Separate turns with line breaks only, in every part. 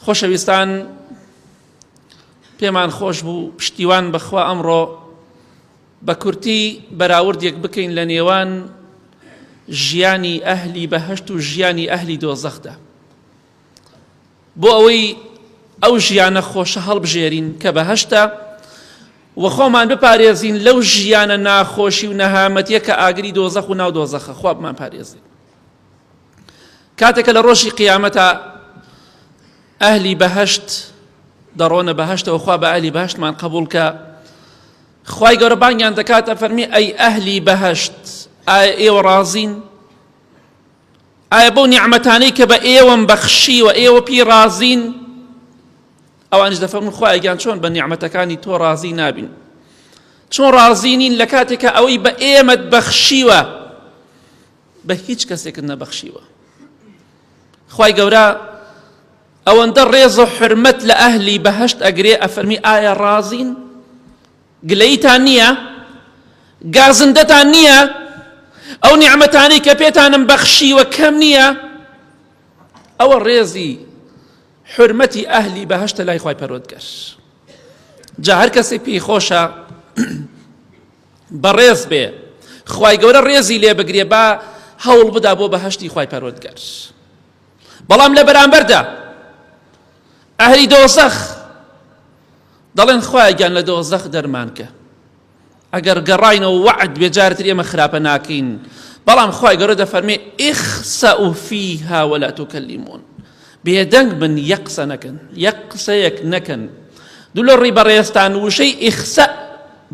خۆشەویستان، پێمان خۆش بوو پشتیوان بەخوا ئەمڕۆ بە کورتی بەراوردێک بکەین لە نێوان ژیانی ئەهلی بەهەشت و ژیانی ئەهلی دۆزەخدا، بۆ ئەوەی ئەو ژیانە خۆشە هەڵبژێرین کە بەهەشتە و خۆمان بپارێزین لەو ژیانە ناخۆشی و نەهامەتیە کە ئاگری دۆزەخ و ناو دۆزەخە. خوا بمان پارێزین. کاتێکە لە ڕۆژی قیامەتە ئەهلی بەهەشت دەڕۆنە بەهەشتەوە، خوا بە ئەهلی بەهەشتمان قبوڵ کە خوای گەورە بانگیان دەکاتە فەرمی ئەی ئەهلی بەهەشت، ئایا ئێوە ڕازین؟ ئایا بەو نیعمەتانەی کە بە ئێوەم بەخشیوە ئێوە پێی ڕازین؟ ئەوانش دەفەرمون خوای گیان چۆن بە نیعمەتەکانی تۆ ڕازی نابین؟ چۆن ڕازی نین لە کاتێکە ئەوەی بە ئێمەت بەخشیوە بە هیچ کەسێکت نەبەخشیوە؟ خوای گەورە ئەوەندە ڕێز و حرمەت لە ئەهلی بەهەشت ئەگرێ، ئەفەرمی ئایا ڕازین؟ گلەیتان نییە؟ گازندەتان نییە؟ ئەو نیعمەتانەی کە پێتانم بەخشیوە کەم نییە؟ ئەوە ڕێزی حرمەتی ئەهلی بەهەشتە لای خوای پەروەردگار. جا هەر کەسێک پێی خۆشە بەڕێز بێ، خوای گەورە ڕێزی لێ بگرێ، با هەوڵ بدا بۆ بەهەشتی خوای پەروەردگار. بەڵام لە بەرامبەردا ئەهلی دۆزەخ دەڵێن خوای گیان لە دۆزەخ دەرمانکە، ئەگەر گەڕاینەوە وعد بێجارتر ئێمە خراپە ناکەین. بەڵام خوای گەورە دەفەرمێ اخسەئوا فیها ولا تکەلیمون، بێدەنگ بن، یەک قسە نەکەن، یەک قسەیەک نەکەن. دوو لە ڕێی بەڕێستان وشەی ئیخسە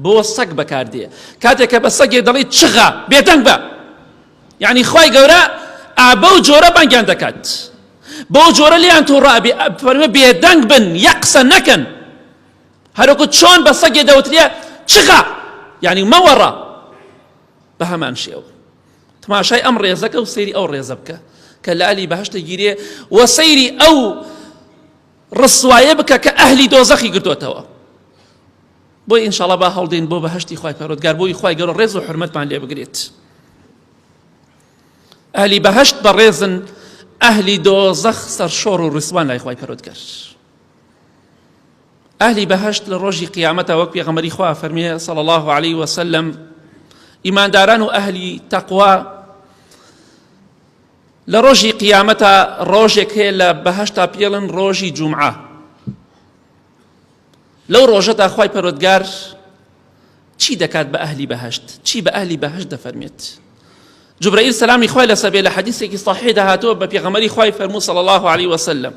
بۆ سەگ بەکاردێ، کاتێککە بە سەگێ دەڵێ چغە بێدەنگ بە، یعنی خوای گەورە ئابە و جۆرە بانگیان دەکات، بۆ جۆرە لیان تووڕابێ، فەرمێ بێدەنگ بن، یەک قسە نەکەن. هەروەکو چۆن بە سەگێ دەوترێ چغە، یعنی مەوەڕە. بە هەمان شێوە تماشای ئەم ڕێزەکە و سەیری ئەو ڕێزە بکە کە لە ئەهلی بەهەشتە گیرێ، و سەیری ئەو ڕسوایە بکە کە ئەهلی دۆزەخی گرتوتەوە. بۆی ئینشاڵڵا با هەڵدەین بۆ بەهەشتی خوای پەروەردگار، بۆی خوای گەورە ڕێز و حورمەتمان لێ بگرێت. ئەهلی بەهەشت بەڕێزن، ئەهلی دۆزەخ سەرشۆڕ و ڕسوان لای خوای پەروەردگار. ئەهلی بەهەشت لە ڕۆژی قیامەتە وەک پێغەمبەری خوا فەرمیێ صلی الله علیه وسلم، ئیمانداران و ئەهلی تەقوا لە ڕۆژی قیامەتە ڕۆژێک هەیە لە بەهەشتا پێڵن ڕۆژی جومعە. لەو ڕۆژەدا خوای پەروەردگار چی دەکات بە ئەهلی بەهەشت؟ چی بە ئەهلی بەهەشت دەفەرمێت؟ جوبرائیل سەلامی خوای لەسەر بێ لە حەدیثێکی صەحیح دەهاتووە بە پێغەمبەری خوای فەرموو صلی الله علیه وسلم،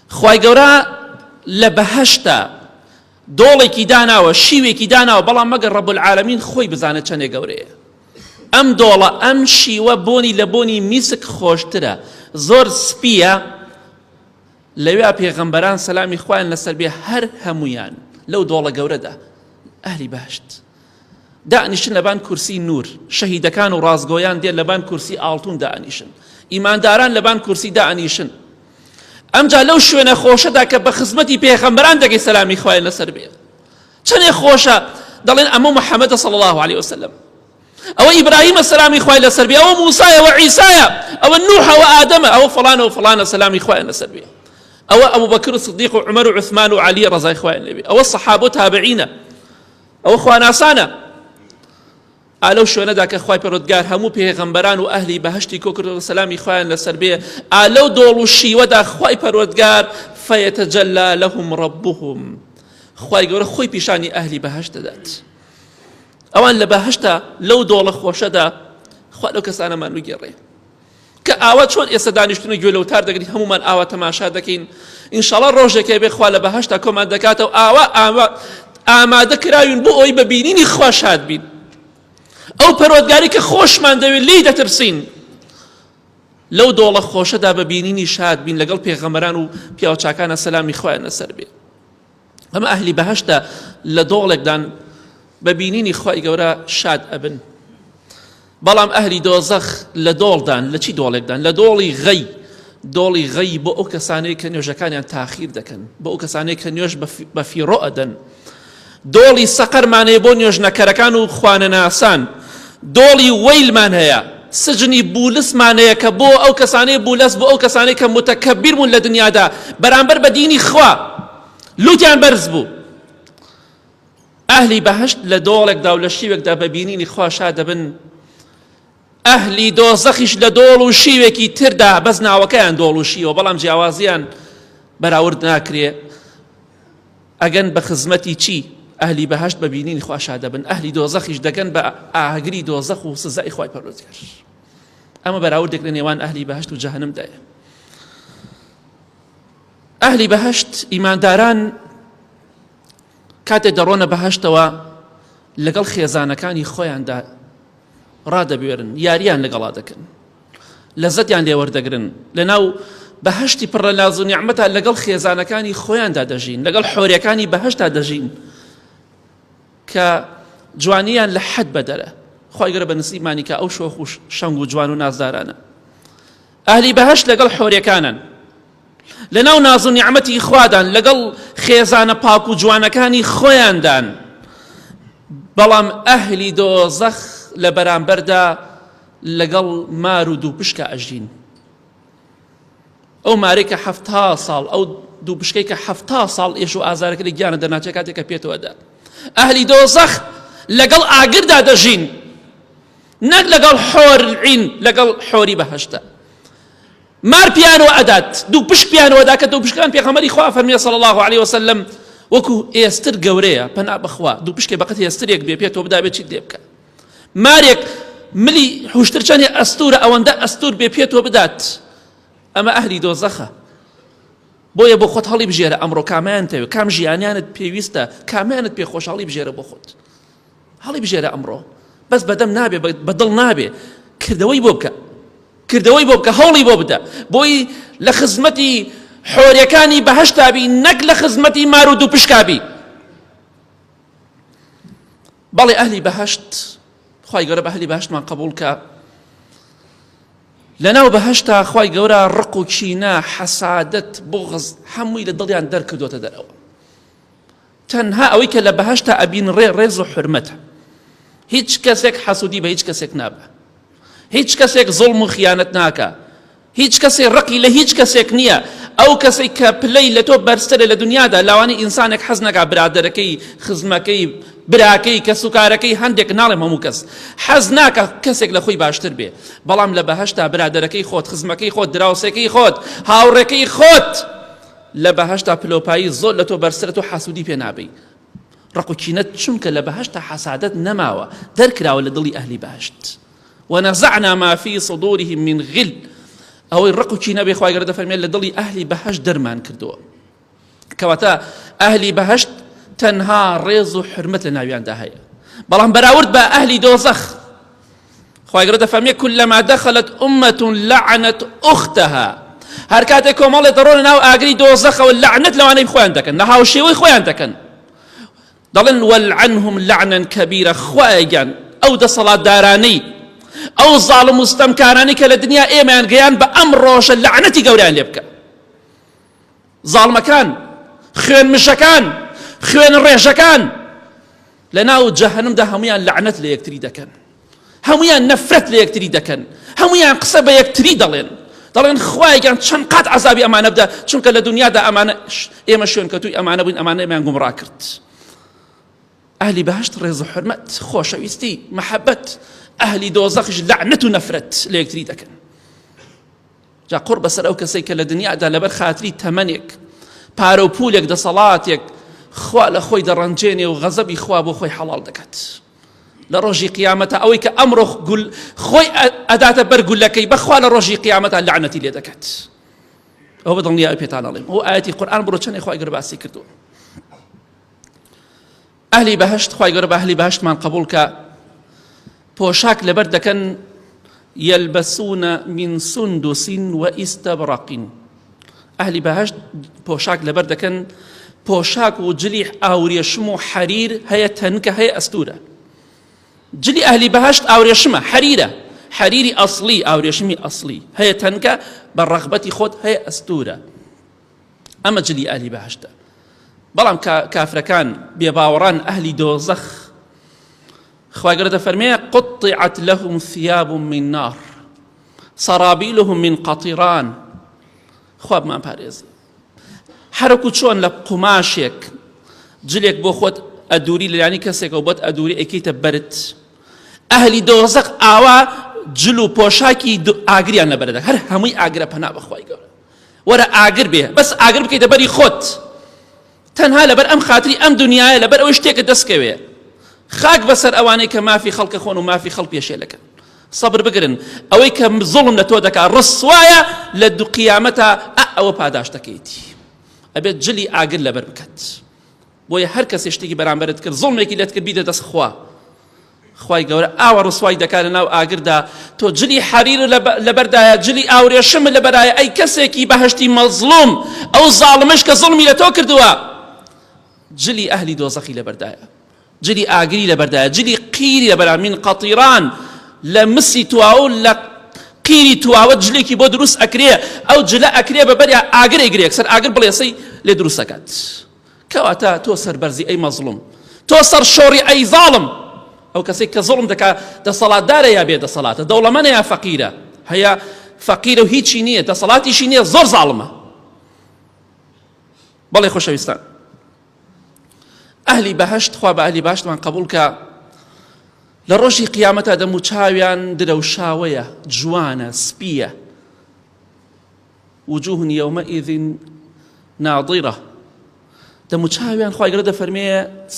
خوای گەورە لە بەهەشتە دۆڵێکی داناوە، شیوێکی داناوە، بەڵام مەگەر ڕەب العالەمین خۆی بزانێت چەندێک گەورەیە. ئەم دۆڵە، ئەم شیوە بۆنی لە بۆنی میسک خۆشترە، زۆر سپیە. لەوێ پێغەمبەران سەلامی خوایان لەسەر بێ هەر هەمویان لەو دۆڵە گەورەدا ئەهلی بەهەشت دائنیشن لەبان کورسی نور، شەهیدەکان و ڕازگۆیان دێن لەبان کورسی ئاڵتون دائنیشن، ئیمانداران لەبان کورسی دائنیشن. ئەمجا لەو شوێنە خۆشەدا کە بە خزمەتی پێغەمبەران دەگەی سەلامی خوایان لەسەر بێ، چەندێک خۆشە. دەڵێن ئەمە محەممەدە صلی الله علیه وسلم، ئەوە ئیبراهیمە سەلامی خوای لەسەر بێ، ئەوە موسایە، ئەوە عیسایە، ئەوە نوحە و ئادەمە، ئەوە فڵانە و فڵانە سەلامی خوایان لەسەر بێ، ئەوە ئەبوو بەکر و سدیق و عومەر و عوثمان و عەلی ڕەزای خوایان لێبێ، ئەوە سەحابە و تابعینە، ئەوە خواناسانە. ئالەو شوێنەدا کە خوای پەروەردگار هەموو پێغەمبەران و ئەهلی بەهەشتی کۆکردەوە سەلامی خوایان لەسەر بێ، ئالەو دۆڵ و شیوەدا خوای پەروەردگار فەیەتەجەلا لەهم ڕەبوهم، خوای گەورە خۆی پیشانی ئەهلی بەهەشت دەدات. ئەوان لە بەهەشتا لەو دۆڵە خۆشەدا خوا لەو کەسانەمان بگێڕێ کە ئاوا چۆن ئێستا دانیشتونە گوێ لەوتار دەگرین، هەمومان ئاوا تەماشا دەکەین. ئینشاڵڵا ڕۆژێکێ بێ خوا لە بەهەشتا کۆمان دەکاتەوە، ئاوا ئامادە کراوین بۆ ئەوەی بە بینینی خوا شاد بین، ئەو پەروەردگاری کە خۆشمان دەوێت لی دەترسین، لەو دۆڵە خۆشەدا بە بینینی شاد بین لەگەڵ پێغەمبەران و پیاوچاکانە سەلامی خوایان لەسەر بێ. ئەمە ئەهلی بەهەشتە لە دۆڵێکدان بە بینینی خوای گەورە شاد ئەبن. بەڵام ئەهلی دۆزەخ لە دۆڵدان، لە چی دۆڵێکدان؟ لە دۆڵی غەی، دۆڵی غەی بۆ ئەو کەسانەی کە نوێژەکانیان تاخیر دەکەن، بۆ ئەو کەسانەی کە نوێژ بە فیڕۆ ئەدەن. دۆڵی سەقەرمانەیە بۆ نوێژنەکەرەکان و خوانەناسان، دۆڵی وەیلمان هەیە سجنی بولسمانەیە کە بۆ ئەو کەسانەی بولەس بۆ ئەو کەسانەی کە متەکەبیر بوون لە دنیادا بەرامبەر بە دینی خوا لوتیان بەرز بوو. ئەهلی بەهەشت لە دۆڵێکدا و لە شیوێکدا بە بینینی خوا شاد دەبن، ئەهلی دۆزەخیش لە دۆڵ و شیوێکی تردا بەس ناوەکەیان دۆڵ و شیوە بەڵام جیاوازیان بەراورد ناکرێ. ئەگەن بە خزمەتی چی؟ ئەهلی بەهەشت بە بینینی خوا شاد دەبن، ئەهلی دۆزەخیش دەگەن بە ئاگری دۆزەخ و سزای خوای پەروەردگار. ئەمە بەراوردێک لە نێوان ئەهلی بەهەشت و جەهەنەمدایە. ئەهلی بەهەشت ئیمانداران کاتێک دەڕۆنە بەهەشتەوە لەگەڵ خێزانەکانی خۆیاندا ڕادەبوێرن، یاریان لەگەڵا دەکەن، لەزەتیان لێوەردەگرن، لەناو بەهەشتی پڕ لە ناز و نیعمەتە لەگەڵ خێزانەکانی خۆیاندا دەژین، لەگەڵ حۆریەکانی بەهەشتا دەژین کە جوانیان لە حەد بەدەرە. خۆی گەورە بە نسیبمانی کە ئەو شۆخ و شەنگ و جوان و نازدارانە. ئەهلی بەهەشت لەگەڵ حۆریەکانن، لەناو ناز و نیعمەتی خوادان، لەگەڵ خێزانە پاک و جوانەکانی خۆیاندان. بەڵام ئەهلی دۆزەخ لە بەرامبەردا لەگەڵ مار و دوو پشکە ئەژین. ئەو مارێک کە 70 ساڵ، ئەو دوو پشکەی کە 70 ساڵ ئێش و ئازارەکە لە گیانە دەناچێت کاتێک کە پێتەوەدا. ئەهلی دۆزەخ لەگەڵ ئاگردا دەژین، نەک لەگەڵ حۆرعین، لەگەڵ حۆری بەهەشتە. مار پیانەوە ئەدات، دوو پشک پیانەوە دا کە دوو پشکان پێغەمبەری خوا فەرمیە صلی الله علیه وسلم وەکو ئێستر گەورەیە پەنا بەخوا، دوو پشکێ بەقەت ئێسترێک بێ پێتەوە بدا بێت چیت لێ بکە. مارێک ملی حوشتر چەندێ ئەستورە ئەوەندە ئەستور بێ پێتەوە بدات. ئەمە ئەهلی دۆزەخە. بۆیە بۆ خۆت هەڵی بژێرە ئەمڕۆ کامیان تەوێ، کام ژیانیانت پێویستە، کامیانت پێ خۆشحاڵی بژێرە بۆ خۆت. هەڵی بژێرە ئەمڕۆ، بەس بەدەم نابێ، بەدڵ نابێ، کردەوەی بۆ بکە، کردەوەی بۆ بکە، هەوڵی بۆ بدە، بۆی لە خزمەتی حۆریەکانی بەهەشتابی، نەک لە خزمەتی مار و دوو پشکابی. بەڵێ ئەهلی بەهەشت، خوای گەورە بە ئەهلی بەهەشتمان قبوڵ کە. لەناو بەهەشتا خوای گەورە ڕق و کینە، حەسادەت، بوغز هەمووی لە دڵیان دەرکردوتە دەرەوە. تەنها ئەوەی کە لە بەهەشتا ئەبین ڕێز و حرمەتە. هیچ کەسێک حەسوودی بە هیچ کەسێک نابە، هیچ کەسێک زوڵم و خیانەت ناکە، هیچ کەسێک ڕقی لە هیچ کەسێک نییە. ئەو کەسێک کە پلەی لە تۆ بەرزترە لە دنیادا، لاوانی ئینسانێک حەز نەکا برادەرەکەی، خزمەکەی، براکەی، کەسوکارەکەی، هەندێک ناڵێم هەموو کەس حەز ناکە کەسێک لە خۆی باشتر بێ. بەڵام لە بەهەشتا برادەرەکەی خۆت، خزمەکەی خۆت، دراوسێکەی خۆت، هاوڕێکەی خۆت لە بەهەشتا پلۆپایی زۆر لە تۆ بەرزترە، تۆ حەسوودی پێ نابی. ڕق و کینەت چونکە لە بەهەشتا حەسادەت نەماوە، دەرکراوە لە دڵی ئەهلی بەهەشت. ونزعنا ما في صدورهم من غل. ئەوەی ڕق و کینە بێ خوای گەورە دەفەرمێت لە دڵی ئەهلی بەهەشت دەرمان کردووە. کەواتە ئەهلی بەهەشت تەنها ڕێز و حرمەت لە ناویاندا هەیە. بەڵام بەراورد بە ئەهلی دۆزەخ خوای گەورە دەفەرمێت كلما دخلت أمة لعنت أختها. هەر کاتێک کۆمەڵێک دەڕۆنە ناو ئاگری دۆزەخەوە لعنەت لەوانەی خۆیان دەکەن، لە هاوشێوەی خۆیان دەکەن، دەڵێن والعنهم لعنا كبيرا. خوایان ئەو دەسەڵاتدارانەی، ئەو زاڵم و ستەمکارانی کە لە دنیا ئێمەیان گەیان بە ئەم ڕۆژە لعنەتی گەوریان لێ بکە. زاڵمەکان، خوێن مشەکان، خوێن ڕێژەکان لە ناو جەهەنەمدا هەمویان لعنەت لە یەکتری دەکەن، هەمویان نەفرەت لە یەکتری دەکەن، هەمویان قسە بە یەکتری دەڵێن خوایان چەند قات عەزابی ئەمانە بدە، چونکە لە دنیادا ئەمانە ئێمە شوێنکەوتووی ئەمانە بووین، ئەمانە ئێمەیان گومڕا کرد. ئەهلی بەهەشت ڕێز و حرمەت، خۆشەویستی، مەحەبەت. ئەهلی دۆزەخش لعنەت و نەفرەت لە یەکتری دەکەن. جا قڕ بەسەر ئەو کەسەی کە لە دنیادا لەبەر خاتری تەمەنێک، پارە و پولێک، دەسەڵاتێک خوا لە خۆی دەڕەنجێنێ و غەزەبی خوا بۆ خۆی حەڵاڵ دەکات. لە ڕۆژی قیامەتە ئەوەی کە ئەمڕۆ خۆی ئەداتە بەر گولەکەی، بەخوا لە ڕۆژی قیامەتە لعنەتی لێ دەکات. ئەوە بەدڵنیا پێتان ئەڵێم، ئەو ئاەتی قورئان بڕۆ چەندێک خوای گەورە باسی کردووە. ئەهلی بەهەشت خوای گەورە بە ئەهلی بەهەشتمان قبوڵ کە پۆشاک لەبەر دەکەن، يلبسون من سندس وإستبرق. ئەهلی بەهەشت پۆشاک لەبەر دەکەن، پۆشاک و جلی ئاوریشم و حەریر هەیە، تەنکە هەیە، ئەستورە. جلی ئەهلی بەهەشت ئاوریشمە، حەریرە، حەریری ئەسڵی، ئاوریشمی ئەسڵی هەیە، تەنکە بە ڕەغبەتی خۆت هەیە، ئەستورە. ئەمە جلی ئەهلی بەهەشتە. بەڵام کافرەکان، بێباوەڕان، ئەهلی دۆزەخ خوا گەورە دەفەرمێ قطعت لهم ثياب من نار سرابيلهم من قطران. خوا بمان پارێزێ هەرەکو چۆن لە قوماشێک جلێک بۆ خۆت ئەدووری لەلایانی کەسێکەوە بۆت ئەدووری ئەیکەیتە بەرت، ئەهلی دۆزەق ئاوا جل و پۆشاکی ئاگریان لەبەردە، هەر هەمووی ئاگرە پەنا بەخوای گەورە. وەرە ئاگر بێ، بەس ئاگر بکەیتە بەری خۆت، تەنها لەبەر ئەم خاتری ئەم دنیاە، لەبەر ئەوەی شتێکە دەستکەوێ. خاک بەسەر ئەوانەی کە مافی خەڵکە خۆن و مافی خەڵ پێشێلەکەن. سەبر بگرن، ئەوەی کە زوڵم لە تۆ دەکا ڕسوایە لە دوو قیامەتە ئەوە پاداش دەکەیتی، ئەبێت جلی ئاگر لەبەر بکەت. بۆیە هەر کەسێ شتێکی بەرامبەرت کرد، زوڵمێکی لێت کرد، بیدە دەست خوا. خوای گەورە ئاوە ڕسوای دەکات لە ناو ئاگردا، تۆ جلی حەریر لەبەردایە، جلی ئاورێشم لەبەرایە. ئەی کەسێکی بەهەشتی مەزڵوم، ئەو زاڵمش کە زوڵمی لە تۆ کردووە، جلی ئەهلی دۆزەخی لەبەردایە، جلی ئاگری لەبەردایە، جلی قیری لەبەرا من قەطیران، لە مسی تواوە لە قیری تواوە جلێکی بۆ دروست ئەکرێ، ئەو جلە ئەکرێ بەبەریا ئاگر ئەیگرێ، سەر ئاگر بڵێسەی لێ دروست دەکات. کەواتە تۆ سەربەرزی ئەی مەزڵوم، تۆ سەر شۆڕی ئەی زاڵم. ئەو کەسێک کە زوڵم دەکات دەسەڵاتدارە یا بێ دەسەڵاتە، دەوڵەمەندە یا فەقیرە، هەیە فەقیرە و هیچی نییە، دەسەڵاتیشی نییە، زۆر زاڵمە. بەڵێ خۆشەویستان، ئەهلی بەهەشت، خوا بە ئەهلی بەهەشتمان قبوڵ کە، لە ڕۆژی قیامەتە دەموچاویان درەوشاوەیە، جوانە، سپیە. وجوه يومئذ ناضرة، دەموچاویان خوای گەورە دەفەرمێ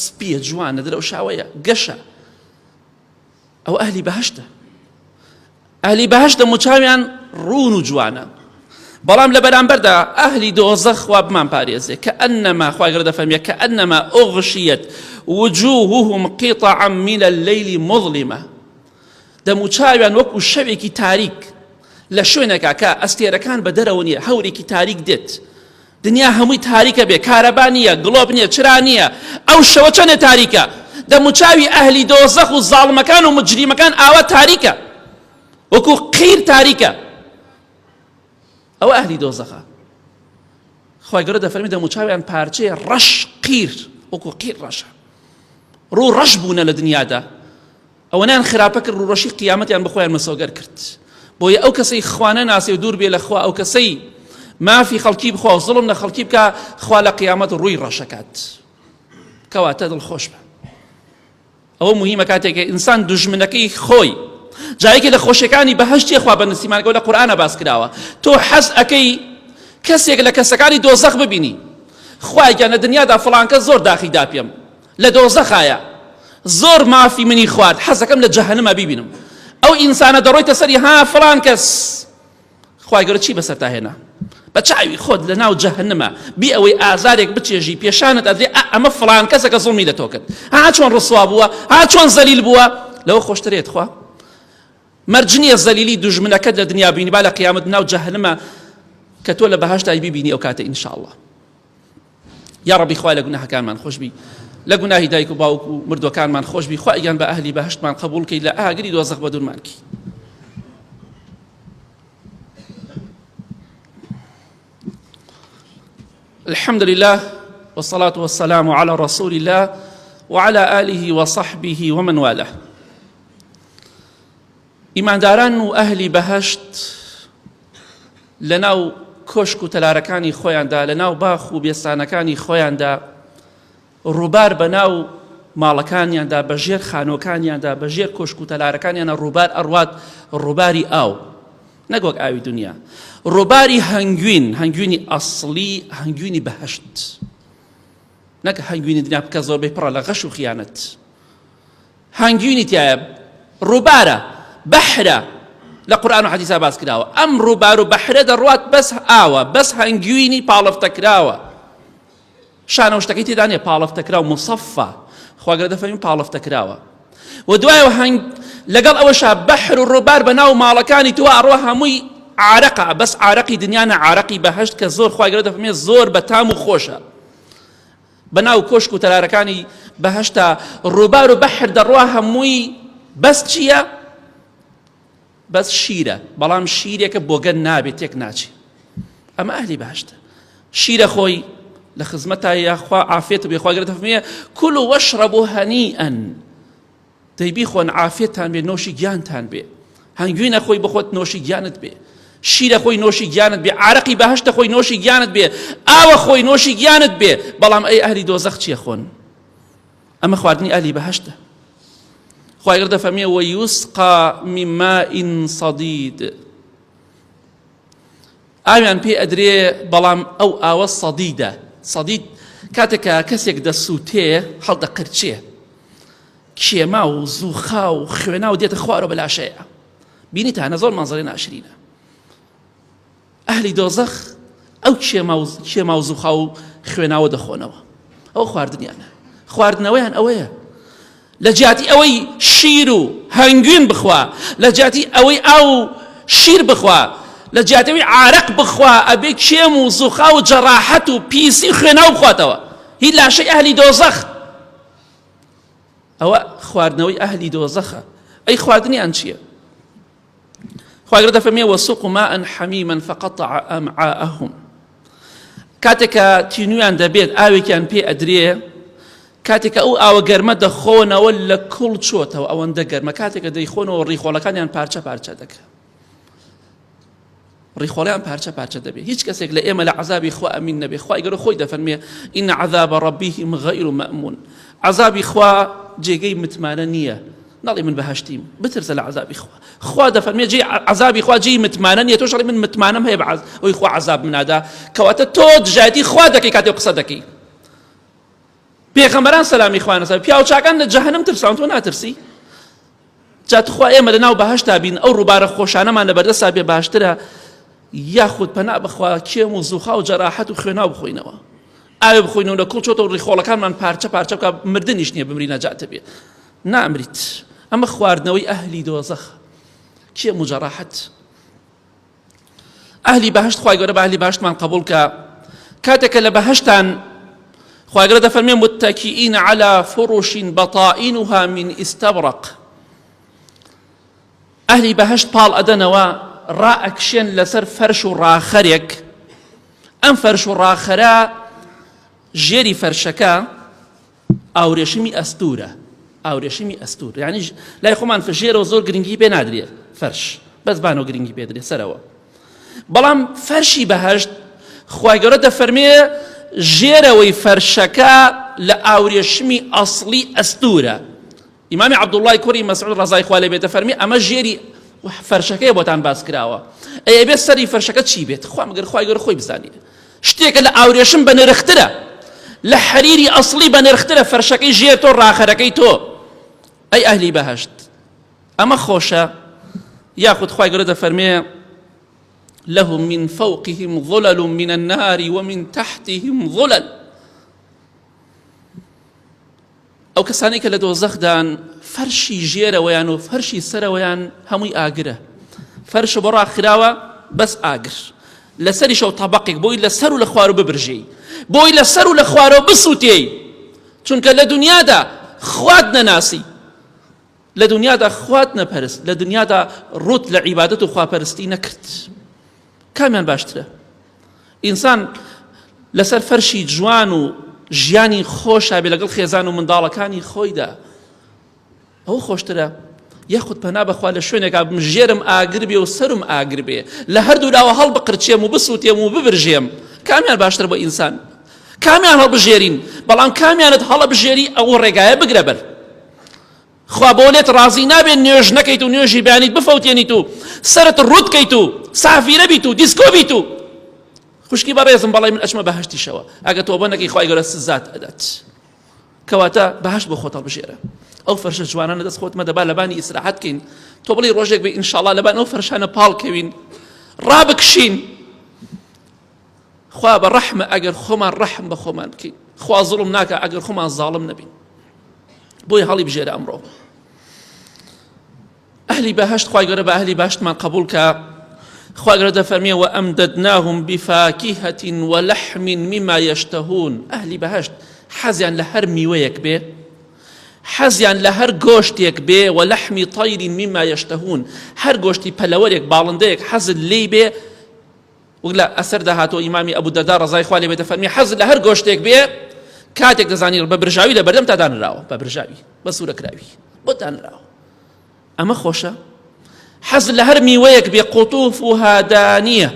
سپیە، جوانە، درەوشاوەیە، گەشە. ئەو ئەهلی بەهەشتە. ئەهلی بەهەشت دەموچاویان ڕوون و جوانە. بەڵام لە بەرامبەردا ئەهلی دۆزەخ خوا بمان پارێزێ، کەئەنەما خوای گەورە دەفەرمێ کەئەنەما ئوغشیت وجوههم قطعا من الليل مظلمة. دەموچاویان وەکو شەوێکی تاریک لە شوێنێکا کە ئەستێرەکان بە دەرەوە نییە، هەورێکی تاریک دێت، دنیا هەمووی تاریکە بێ، کارەبا نییە، گڵۆب نییە، چرا نییە، ئەو شەوە چەندە تاریکە. دەموچاوی ئەهلی دۆزەخ و زاڵمەکان و مجریمەکان ئاوا تاریکە، وەکو قیر تاریکە. ئەوە ئەهلی دۆزەخە. خوای گەورە دەفەرمێ دەموچاویان پارچەیە ڕەش، قیر، وەکو قیر ڕەشە، ڕوو ڕەش بوونە لە دنیادا. ئەوەنیان خراپە کرد، ڕوو ڕەشی قیامەتیان بەخۆیان مەسۆگەر کرد. بۆیە ئەو کەسەی خوانە ناسێ و دوور بێ لە خوا، ئەو کەسەی مافی خەڵکی بخوا و زوڵم لە خەڵکی بکە، خوا لە قیامەت ڕووی ڕەشەکات. کەواتە دڵخۆش بە. ئەوە مهمە کاتێک ئینسان دوژمنەکەی خۆی، جایەکی لە خۆشیەکانی بەهەشتی خوا بە نسیمانەکەەوە لە قورئانە باس کراوە، تۆ حەز ئەکەی کەسێک لە کەسەکانی دۆزەخ ببینی. خوای گیان لە دنیادا فڵان کەس زۆر داخیدا پێم، لە دۆزەخایە، زۆر مافی منی خوارد، حەزەکەم لە جەهەنەما بیبینم. ئەو ئینسانە دەڕۆیتە سەری، ها فڵان کەس، خوای گەورە چی بەسەرتا هێنا؟ بە چاوی خۆت لە ناو جەهەنەما، بی ئەوەی ئازارێک بچێژی، پێشانت ئەدرێ ئەمە فڵان کەسەکە زوڵمی لە تۆ کرد، ها چۆن ڕسوا بووە، ها چۆن زەلیل بووە. لەوە خۆشترێت خوا مەرجنیە زەلیلی دوژمنەکەت لە دنیا بینی، با لە قیامەت ناو جەهەنەما کە تۆ لە بەهەشتای بیبینی ئەو کاتە ئینشاءالله. یا ڕەبی خوای لە گوناهەکانمان خۆشبی، لە گوناهی دایک و باوک و مردوەکانمان خۆشبی، خوای گیان بە ئەهلی بەهەشتمان قبوڵ کەی، لە ئاگری دۆزەخ بە دوورمان کی. الحمد لله والصلاة والسلام على رسول الله وعلى آله وصحبه ومن والاه. ئیمانداران و ئەهلی بەهەشت لەناو کۆشک و تەلارەکانی خۆیاندا، لەناو باخ و بێستانەکانی خۆیاندا، ڕووبار بەناو ماڵەکانیاندا، بەژێر خانۆکانیاندا، بەژێر کۆشک و تەلارەکانیانە ڕووبار ئەڕوات ڕووباری ئاو، نەک وەک ئاوی دنیا، ڕووباری هەنگوین، هەنگوینی ئەسڵی، هەنگوینی بەهەشت، نەک هەنگوینی دنیا بکە زۆربەی پڕە لە غەش و خیانەت. هەنگوینی تایە، ڕووبارە، بەحرە، لە قورئان و حەدیثا باس کراوە. ئەم ڕووبار و بەحرە دەڕوات بەس ئاوە، بەس هەنگوینی پاڵەفتەکراوە، شانە شتەکەی تێدا نیە، پاڵەفتەکراو مصەفا، خوا گەورە دەفەرمێ پاڵەفتەکراوە. و دوایەوە لەگەڵ ئەوەشا بەحر و ڕووبار بەناو ماڵەکانی تۆ ئەڕوا هەمووی عارەقە، بەس عارەقی دنیانە، عارەقی بەهەشت کە زۆر خوا گەورە دەفەرمێ زۆر بەتام و خۆشە. بەناو کۆشک و تەلارەکانی بەهەشتا ڕووبار و بەحر دەڕوا هەمووی بەس چییە؟ بەس شیرە، بەڵام شیرێکە بۆگەن نابێت، تێک ناچێت. ئەمە ئەهلی بەهەشتە. شیرە خۆی لە خزمەتە، یاخوا عافێت بێ، خوا گەورە دەفەرمێ کولوا واشربوا هەنیئەن، دەیبی خۆن عافێتتان بێ نۆشی گیانتان بێ هەنگوینە خۆی بخۆت نۆشی گیانت بێ شیرە خۆی نۆشی گیانت بێ عارەقی بەهەشتە خۆی نۆشی گیانت بێ ئاوە خۆی نۆشی گیانت بێ بەڵام ئەی ئەهلی دۆزەخ چییە خۆن ئەمە خواردنی ئەهلی بەهەشتە خوای گەورە دەفەرمێ وەیوسقا من ماء صدید ئاویان پێ ئەدرێ بەڵام ئەو ئاوە سەدیدە سەدید کاتێکە کەسێک دەسووتێ هەڵدەقرچێ کێما و زووخا و خوێنا و دێتە خوارەوە بەلاشەیە بینیتانە زۆر مانزەرێ ناشرینە ئەهلی دۆزەخ ئەو کێما و زووخا و خوێناوە دەخۆنەوە ئەو خواردنیانە خواردنەوەیان ئەوەیە لە جیاتی ئەوەی شیر و هەنگوین بخوا لە جیاتی ئەوەی ئاو شیر بخوا لە جیاتەوەی عارەق بخوا ئەبێ کێم و زووخا و جەراحەت و پیسی خوێناو بخواتەوە هیچ لاشەی ئەهلی دۆزەخ ئەوە خواردنەوەی ئەهلی دۆزەخە ئەی خواردنیان چییە خوای گەورە دەفەرمێ وەسوقوا ماء حەمیما فقطع ئەمعاءهم کاتێکە تینویان دەبێت ئاوێکیان پێ ئەدرێ کاتێکە ئەو ئاوە گەرمە دەخۆنەوە لە کوڵ چۆتەوە ئەوەندە گەرمە کاتێکە دەیخۆنەوە ڕیخۆڵەکانیان پارچە پارچە دەکە ڕیخۆڵیان پارچە پارچە دەبێت هیچ کەسێک لە ئێمە لە عەزابی خوا ئەمین نەبێ خوای گەورە خۆی دەفەرمێ ئین عەذاب رەبیهم غەیر مەئمون عەزابی خوا جێگەی متمانە نییە نەڵێ من بەهەشتیم بترسە لە عەزابی خوا دەفەرمێ جێی عەزابی خوا جێی متمانە نییە تۆ شەڵی من متمانەم هەیە بە ئەوی خوا عەزاب منادا کەواتە تۆ دژایەتی خوا دەکەی کاتێک قسە دەکەی پێغەمبەران سەلامی خوا نەسەر پیاو چاکان لە جەهەنەم ترساون تۆ ناترسی جات خوا ئێمە لەناو بەهەشتا بین ئەو ڕووبارە خۆشانەمان لە بەردەستا بێ باشترە یاخود پەنا بخوا کێم و زووخا و جەراحەت و خوێناو بخۆینەوە ئاوێ بخۆینەوە لە کوڵ چۆتەوە ڕیخۆڵەکانمان پارچە پارچە بکە مردنیش نییە بمری نەجاتە بێ نامریت ئەمە خواردنەوەی ئەهلی دۆزەخ کێم و جەراحەت ئەهلی بەهەشت خوای گەورە بە ئەهلی بەهەشتمان قبوڵ کە کاتێکە لە بەهەشتان خوای گەورە دەفەرمێ متەکئین عەلی فرش بەطائینها من ئیستەبرق ئەهلی بەهەشت پاڵ ئەدەنەوە ڕائەکشێن لەسەر فەرش و ڕاخەرێک ئەم فەرش و ڕاخەرە ژێری فەرشەکە ئاورێشمی ئەستورە ئاورێشمی ئەستور یعنی لای خۆمان ژێرەوە زۆر گرنگی پێ نادرێت فەرش بەس بانەوە گرنگی پێ درێت سەرەوە بەڵام فەرشی بەهەشت خوای گەورە دەفەرمێ ژێرەوەی فەرشەکە لە ئاورێشمی ئەسڵی ئەستورە ئیمامی عەبدوڵڵای کوڕی مەسعود ڕەزای خوا لێ بێ دەفەرمێ ئەمە ژێری فەرشەکەی بۆتان باس کراوە ئەیە بێت سەری فەرشەکە چی بێت خوا مەگەر خوای گەورە خۆی بزانێ شتێکە لە ئاورێشم بە نرخترە لە حەریری ئەسڵی بە نرخترە فەرشەکەی ژێر تۆ ڕاخەرەکەی تۆ ئەی ئەهلی بەهەشت ئەمە خۆشە یاخود خوای گەورە دەفەرمێ لهم من فوقهم ظلل من النار ومن تحتهم ظلل ئەو کەسانی کە لە دۆزەخدان فەرشی ژێرەوەیان و فەرشی سەرەوەیان هەمووی ئاگرە فەرش بۆ ڕاخراوە بەس ئاگر لەسەری شەو تەبەقێک بۆی لەسەر و لە خوارەوە ببرژێی بۆی لەسەر و لە خوارەوە بسووتێی چونکە لە دنیادا خوات نەناسی لە دنیادا خوات نەپەرست لە دنیادا ڕوت لە عیبادەت و خواپەرستی نەکرد کامیان باشترە ئینسان لەسەر فەرشی جوان و ژیانی خۆشە بێ لەگەڵ خێزان و منداڵەکانی خۆیدا ئەو خۆشترە یاخود پەنا بەخوا لە شوێنێکا ژێرم ئاگر بێ و سەرم ئاگر بێ لە هەردوو لاوە هەڵبقرچێم و بسووتێم و ببرژێم کامیان باشتر بۆ ئینسان کامیان هەڵبژێرین بەڵام کامیانت هەڵەبژێری ئەو ڕێگایە بگرە بەر خوا بۆ لێت ڕازی نابێت نوێژ نەکەیت و نوێژی بیانیت بفەوتێنیت و سەرت ڕوتکەیت و سافیرە بیت و دیسکۆ بیت و خوشکی بەڕێزم بەڵێ من ئەچمە بەهەشتیشەوە ئەگە تۆ بە نەکەی خوای گەورە سزات ئەدات کەواتە بەهەشت بۆ خۆت هەڵبژێرە ئەو فەرشە جوانانە دەست خۆت مەدەبا لەبانی ئیسراحەت کەین تۆ بڵی ڕۆژێک بێ ئینشاڵڵا لەبان ئەو فەرشانە پاڵکەوین ڕابکشین خوا بە ڕەحمە ئەگەر خۆمان ڕەحم بە خۆمان بکەین خوا زوڵم ناکە ئەگەر خۆمان زاڵم نەبین بۆی هەڵی بژێرە ئەمڕۆ ئەهلی بەهەشت خوای گەورە بە ئەهلی بەهەشتمان قبوڵ کە خوای گەورە دەفەرمێ وەئەمدەدناهم بفاکیهەة وەلەحم مما یەشتەهون ئەهلی بەهەشت حەزیان لە هەر میوەیەک بێ حەزیان لە هەر گۆشتێک بێ وەلەحمی طەیر مما یەشتەهون هەر گۆشتی پەلەوەرێک باڵندەیەک حەزت لێی بێ وەک لە ئەسەر داهاتۆ ئیمامی ئەبوو دەردار ڕەزای خوا لێ بێ دەفەرمێ حەزت لە هەر گۆشتێک بێ کاتێک دەزانی بە برژاوی لە بەردەم تا دانراوە بە برژاوی بە سوورە کراوی بۆ دانراوە. ئەمە خۆشە. حەز لە هەر میوەیەک بێ قوتوفها دانیە.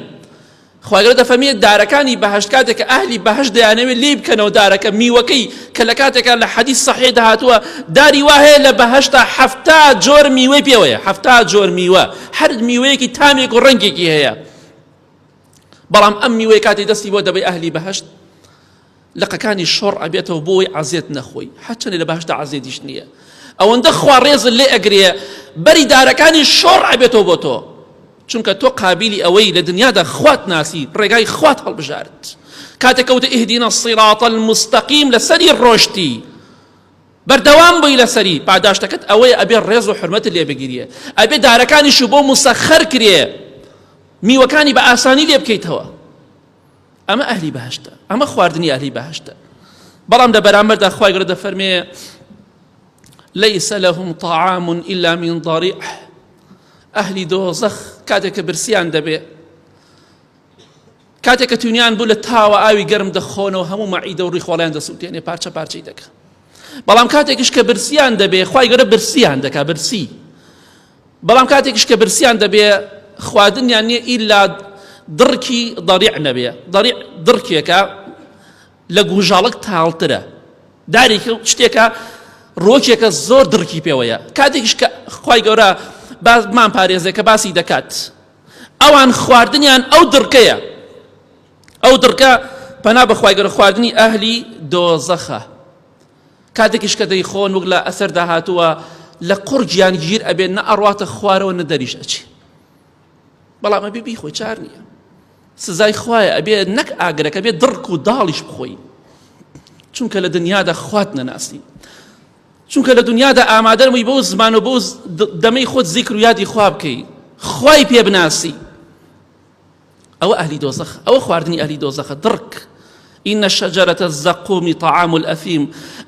خوا گەورە دەفەرمێت دارەکانی بەهەشت کاتێک کە ئەهلی بەهەشت دەیانەوێت لێ بکەنەوە دارەکە میوەکەی کە لە کاتێکە لە حەدیث صەحیح داهاتووە داری وا هەیە لە بەهەشتا 70 جۆر میوەی پێوەیە، 70 جۆر میوە، هەر میوەیەکی تامێک و ڕەنگێکی هەیە. بەڵام ئەم میوەی کاتی دەستی بۆ دەبێ ئەهلی بەهەشت لقەکانی شۆڕ ئەبێتەوە بۆی عەزیەت نەخۆی، هەرچەندە لە بەهەشتا عەزیەتیش نییە. ئەوەندە خوا ڕێزت لێ ئەگرێ بەری دارەکانی شۆڕ ئەبێتەوە بۆ تۆ، چونکە تۆ قابلی ئەوەی لە دنیادا خوات ناسی، ڕێگای خوات هەڵبژارت. کاتێک کەوتە ئیهدینا الصراط المستقیم لەسەری ڕۆشتی بەردەوام بووی لەسەری، پاداشتەکەت ئەوەیە ئەبێ ڕێز و حورمەتت لێ بگیریە، ئەبێ دارەکانیش بۆ مسەخەر کرێ، میوەکانی بە ئاسانی لێ بکەیتەوە. ئەمە ئەهلی بەهەشتە، ئەمە خواردنی ئەهلی بەهەشتە. بەڵام لە بەرامبەردا خوای گەورە دەفەرمێ ليس لهم طعام إلا من ضريع. ئەهلی دۆزەخ کاتێک کە برسیان دەبێ، کاتێک کە تونیان بوو لە تاوە ئاوی گەرم دەخۆنەوە هەموو مەعیدە و ڕیخۆڵیان دەسووتێنێ، پارچە پارچەی دەکە. بەڵام کاتێکیش کە برسیان دەبێ خوای گەورە برسیان دەکا برسی. بەڵام کاتێکیش کە برسیان دەبێ خواردنیان نییە ئیلا دڕکی ضەریع نەبێ. ضەریع دڕکێکە لە گوژاڵک تاڵترە، دارێکی شتێکە ڕۆکێکە زۆر دڕکی پێوەیە. کاتێکیش کە خوای گەورە مان پارێزێک کە باسی دەکات ئەوان خواردنیان ئەو دڕکەیە، ئەو دڕکە پەنا بەخوای گەورە خواردنی ئەهلی دۆزەخە. کاتێکیش کە دەیخۆن وەک لە ئەسەر داهاتووە لە قورجیان گیر ئەبێت نە ئەڕواتە خوارەوە نە دەریش ئەچێ. بەڵام ئەبێ بیخۆی چار نییە، سزای خوایە، ئەبێ نەک ئاگرەکە بێت دڕک و داڵیش بخۆی، چونکە لە دنیادا خوات نەناسی، چونکە لە دنیادا ئامادەرمەی بۆ زمان و بۆ دەمەی خۆت زیکر و یادی خوا بکەی، خوای پێ بناسی. ئەوە ئەهلی دۆزەخ، ئەوە خواردنی ئەهلی دۆزەخە، دڕک. إن الشجرة الزقوم طعام الأثيم.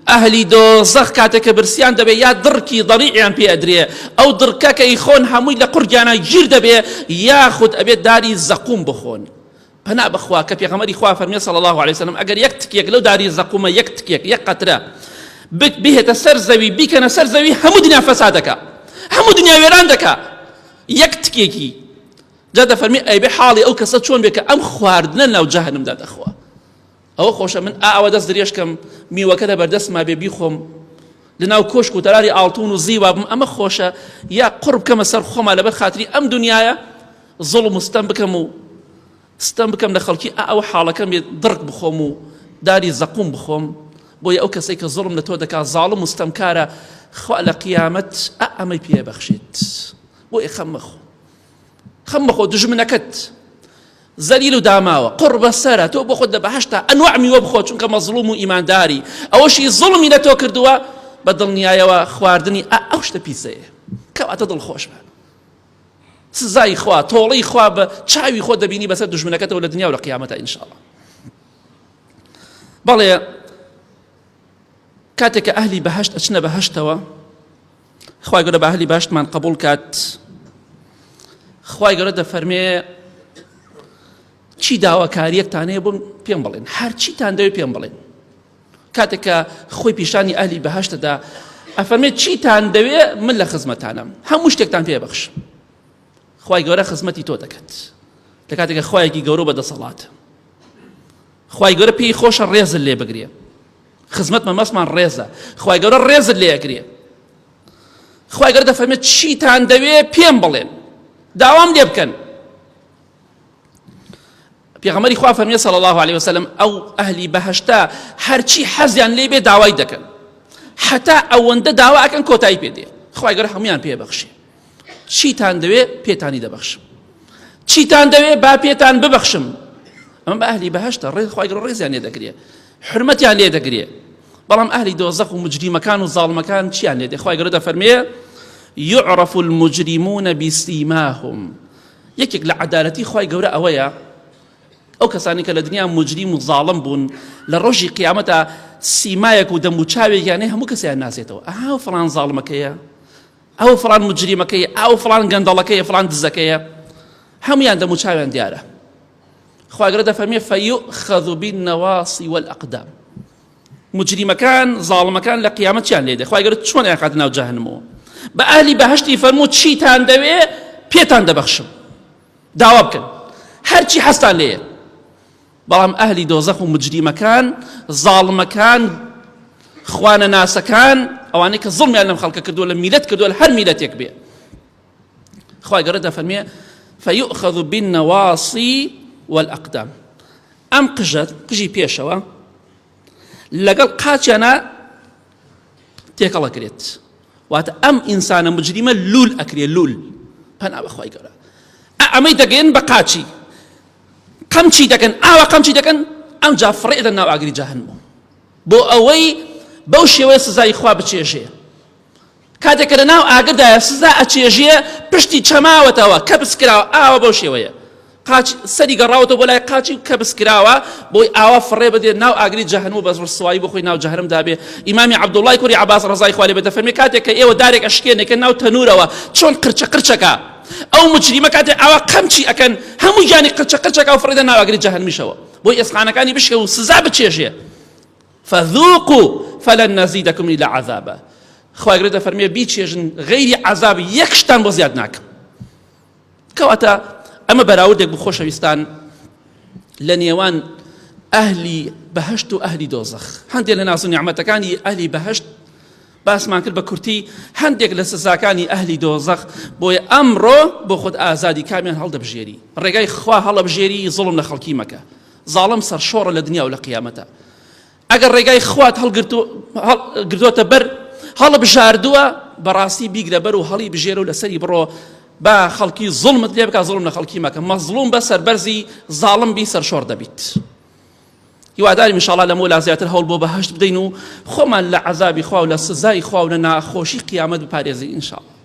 أهلي دۆزەخ کاتێک کە برسیان دەبێ یا دڕکی ضەریعیان پێ ئەدرێ، ئەو دڕکە کە ئیخۆن هەمووی لە قورجیانە گیر دەبێ، یاخود ئەبێت داری زەقوم بخۆن. پەنا بەخوا کە پێغەمبەری خوا فەرمێ صلی الله عليه وسلم ئەگەر یەک تکێک لەو داری زەقومە، یەک تکێک، یەک قەترە بهێتە سەر زەوی، بیکەنە سەر زەوی، هەموو دنیا فەساد دەکا، هەموو دنیا وێران دەکا، یەک تکێکی. جا دەفەرمێ ئەیبێ حاڵی ئەو کەسە چۆن بێ کە ئەم خواردنە ناو جەهەنەمدا دەخوا. ئەوە خۆشە من ئەوە دەست درێژکەم میوەکە لە بەردەستما بێ بیخۆم لەناو کۆشک و تەراری ئاڵتون و زیوا بم، ئەمە خۆشە. یا قڕ بکەمە سەر خۆما لەبەر خاتری ئەم دنیایە زوڵم و ستەم بکەم و ستەم بکەم لە خەڵکی ئەوە حاڵەکەم بێت دڕک بخۆم و داری زەقوم بخۆم، بۆیە ئەو کەسەی کە زوڵم لە تۆ دەکات زاڵم و ستەمکارە، خوا لە قیامەت ئەمەی پێ بەخشێت. بۆیە خەم مەخۆ، خەم مەخۆ، دژمنەکەت زەلیل و داماوە، قڕ بەسەرە، تۆ بۆ خۆت لە بەهەشتا ئەنواع میوە بخۆ، چونکە مەزڵوم و ئیمانداری. ئەوەشی زوڵمی لە تۆ کردووە بە دڵنیایەوە خواردنی ئەو شتە پیسەیە، کەواتە دڵخۆش بە. سزای خوا، تۆڵەی خوا بە چاوی خۆت دەبینی بەسەر دژمنەکەتەوە لە دنیا و لە قیامەتە ئینشاءڵڵا. بەڵێ کاتێک کە ئەهلی بەهەشت ئەچنە بەهەشتەوە، خوای گەورە بە ئەهلی بەهەشتمان قبوڵ کات. خوای گەورە دەفەرمێ چی داواکاریەکتانەیە بۆم پێم بڵێن، هەر چیتان دەوێت پێم بڵێن. کاتێک کە خۆی پیشانی ئەهلی بەهەشتەدا ئەفەرمێت چیتان دەوێت من لە خزمەتانم، هەموو شتێکتان پێ بەخشم. خوای گەورە خزمەتی تۆ دەکات لە کاتێکە خوایەکی گەورە بەدەسەڵاتە. خوای گەورە پێی خۆشە ڕێزت لێ بگرێ، خزمەت مەمەسمان ڕێزە، خوای گەورە ڕێزت لێ ئەگرێ. خوای گەورە دەفەرمێت چیتان دەوێت پێم بڵێن، داوام لێ بکەن. پێغەمبەری خوا فەرمێ صلی الله عليه وسلم ئەو ئەهلی بەهەشتا هەرچی حەزیان لێ بێ داوای دەکەن، حتا ئەوەندە داوا ئەکەن کۆتایی پێ دێ، خوای گەورە هەمویان پێ بەخشێ. چیتان دەوێ پێتانی دەبەخشم، چیتان دەوێ با پێتان ببەخشم. ئەمە بە ئەهلی بەهەشتە، خوای گەورە ڕێزیان لێ دەگرێ، حرمەتیان لێ دەگرێ. بەڵام ئەهلی دۆزەخ و مجریمەکان و زاڵمەکان چیان لێ دێ؟ خوای گەورە دەفەرمێ يعرف المجرمون بسيماهم. یەکێک لە عەدالەتی خوای گەورە ئەوەیە ئەو کەسانی کە لە دنیا مجریم و زاڵم بوون لە ڕۆژی قیامەتە سیمایەک و دەم و چاوێکیانێ هەموو کەسیان ناسێتەوە، ئەها فڵان زاڵمەکەیە، ئەو فڵان مجریمەکەیە، ئەو فڵان گەندەڵەکەیە، فڵان دزەکەیە، هەمویان دەم و چاویان دیارە. خوای گەورە دەفەرمێ فەیؤخەذ بالنەواصی والأقدام. مجریمەکان زاڵمەکان لە قیامەتیان لێدێ خوای گەورە چۆن ئەیقات ناو جەهەنەمەوە بە ئەهلی بەهەشتی فەرموو چیتان دەوێ پێتان دەبەخشم داوا بکەن هەرچی حەستان لێیە بەڵام ئەهلی دۆزەخ و مجریمەکان زاڵمەکان خوانە ناسەکان ئەوانەی کە زڵمیان لەم خەڵکە کردووە لە میلەت کردووە لە هەر میلەتێک بێ خوای گەورە دەفەرمێ فيؤخذ بالنواصي والأقدام ئەم قژی پێشەوە لەگەڵ قاچیانە تێکەڵەکرێت واتە ئەم ئینسانە مجریمە لول ئەکرێ لول پەنا بەخوای گەورە ئەمەی دەگەین بە قاچی قەمچی دەکەن ئاوا قەمچی دەکەن ئەم جا فڕێ دەن ناو ئاگری جەهەنەمەوە بۆ ئەوەی بەو شێوەیە سزای خوا بچێژێ کاتێک لە ناو ئاگردایە سزا ئەچێژێ پشتی چەماوەتەوە کە بسکراوە ئاوا بەو شێوەیە قاچ سەری گەڕاوەتەوە بۆ لای قاچی کە بسکراوە بۆی ئاوا فڕێ بدێت ناو ئاگری جەهەنەمەوە بە ڕسوایی بۆ خۆی ناو جەهەنەمدا بێ ئیمامی عەبدوڵڵای کوڕی عەباس ڕەزای خوا لێ بێ دەفەرمێ کاتێک کە ئێوە دارێک ئەشکێنێکە ناو تەنورەوە چۆن قرچە قرچەکە ئەو مجریمە کاتێک ئاوا قەمچی ئەکەن هەموو گیانی قرچە قرچەکە و فڕێ دەن ناو ئاگری جەهەنەمیشەوە بۆی ئێسقانەکانی بشکە و سزا بچێژێ فذوقوا فلن نزيدكم إلا عذابا خوای گەورە دەفەرمێ بیچێژن غەیری عەذاب یەک شتان بۆ زیاد ناکەم کەواتە ئەمە بەراوردێک بوو خۆشەویستان لە نێوان ئەهلی بەهەشت و ئەهلی دۆزەخ هەندێک لە ناز و نیعمەتەکانی ئەهلی بەهەشت باسمان کرد بە کورتی هەندێک لە سزاکانی ئەهلی دۆزەخ بۆیە ئەمڕۆ بۆ خۆت ئازادی کامیان هەڵدەبژێری ڕێگای خوا هەڵەبژێری زوڵم لە خەڵکی مەکە زاڵم سەرشۆڕە لە دنیا و لە قیامەتە ئەگەر ڕێگای خوات هەڵگرتووەتە بەر هەڵبژاردووە بەڕاستی بیگرە بەر و هەڵی بژێرە و لەسەری بڕۆ با خەڵکی زڵمت لێ بکە زڵم لە خەڵکی مەکە مەزڵوم بە سەربەرزی زاڵم بی سەرشۆڕ دەبیت هیواداریم ئینشاءڵڵا لەمە ولا زیاتر هەوڵ بۆ بەهەشت بدەین و خۆمان لە عەزابی خوا و لە سزای خوا و لە ناخۆشی قیامەت بپارێزین ئینشاءڵڵا